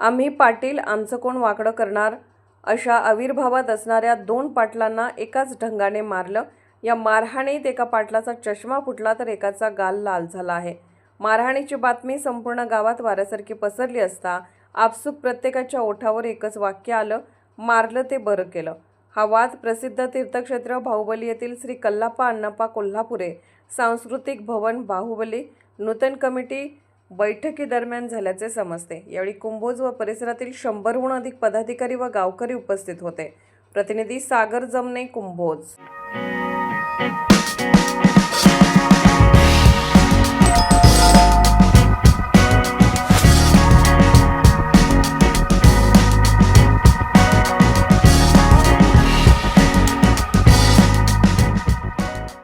आम्ही पाटील आमचं कोण वाकडं करणार अशा आविर्भावात असणाऱ्या 2 पाटलांना एकाच ढंगाने मारलं। या मारहाणीत एका पाटलाचा चष्मा फुटला तर एकाचा गाल लाल झाला आहे। मारहाणीची बातमी संपूर्ण गावात वाऱ्यासारखी पसरली असता आपसूक प्रत्येकाच्या ओठावर एकच वाक्य आलं, मारलं ते बरं केलं। हा वाद प्रसिद्ध तीर्थक्षेत्र बाहुबली येथील श्री कल्लाप्पा अण्णाप्पा कोल्हापुरे सांस्कृतिक भवन बाहुबली नूतन कमिटी बैठकीदरम्यान झाल्याचे समजते। यावेळी कुंभोज व परिसरातील 100हून अधिक पदाधिकारी व गावकरी उपस्थित होते। प्रतिनिधी सागर जमने, कुंभोज।